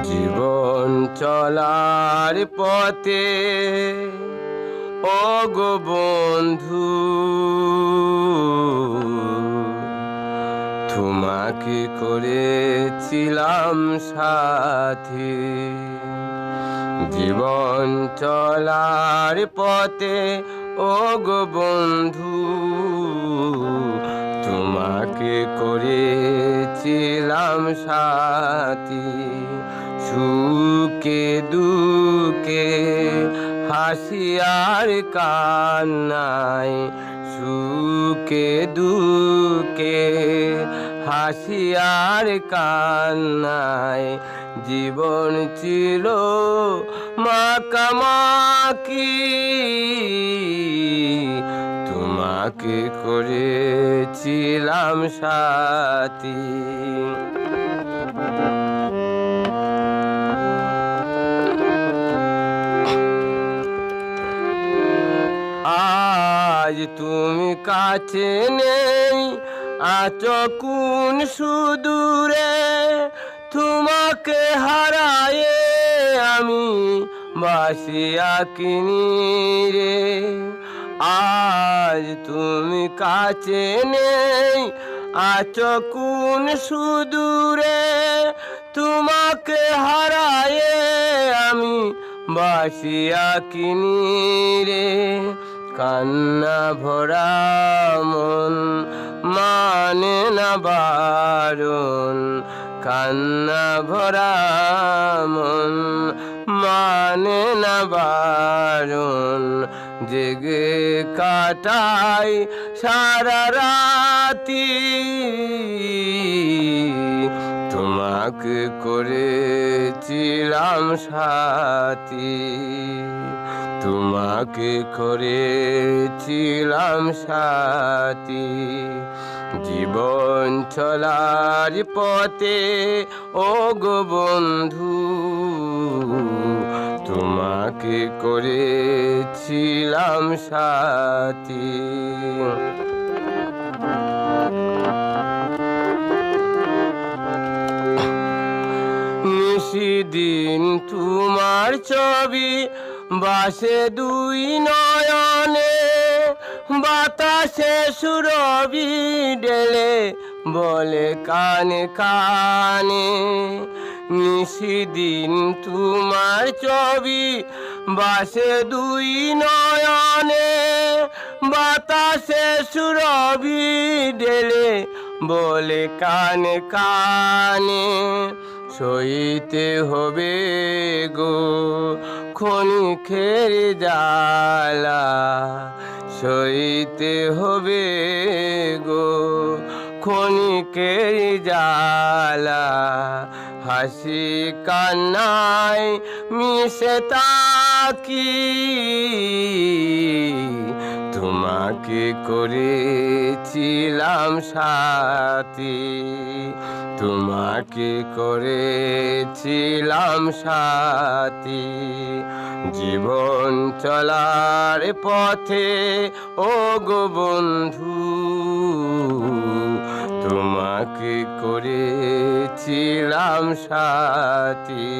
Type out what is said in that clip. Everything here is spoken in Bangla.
জীবন চলার পথে ও গো বন্ধু, তোমাকে করেছিলাম সাথী। জীবন চলার পথে ও গো বন্ধু, তোমাকে করেছিলাম সাথী। সুখে দুঃখে হাসি আর কান্নায়, সুখে দুঃখে হাসি আর কান্নায় জীবন ছিল মাখামাখি। তোমাকে করেছিলাম সাথী। আজ তুমি কাছে নেই, আছো কোন সুদূরে। তোমাকে হারায়ে আমি বাসিয়া কিনি রে। আজ তুমি কাছে নেই, আছো কোন সুদূরে। তোমাকে হারায়ে আমি বাসিয়া কিনি রে। কান্না ভরা মন মানে না বারণ, কান্না ভরা মন মানে না বারণ। জেগে কাটাই সারা রাতি, তোমাকে করেছিলাম সাথী। তোমাকে করেছিলাম সাথী। জীবন চলার পথে ও গো বন্ধু, তোমাকে করেছিলাম সাথী। নিশিদিন তোমার ছবি বাসে দুই নয়নে। বাতাসে সুরভি ডেলে বলে কানে কানে। নিশিদিন তোমার ছবি বাসে দুই নয়নে। বাতাসে সুরভি ডেলে বলে কানে কানে। সইতে হবে গো ক্ষণিকের জ্বালা, সইতে হবে গো ক্ষণিকের জ্বালা। হাসি কান্নায় মিশে থাকি, তোমাকে করেছিলাম সাথী। তোমাকে করেছিলাম সাথী। জীবন চলার পথে ও গো বন্ধু, তোমাকে করেছিলাম সাথী।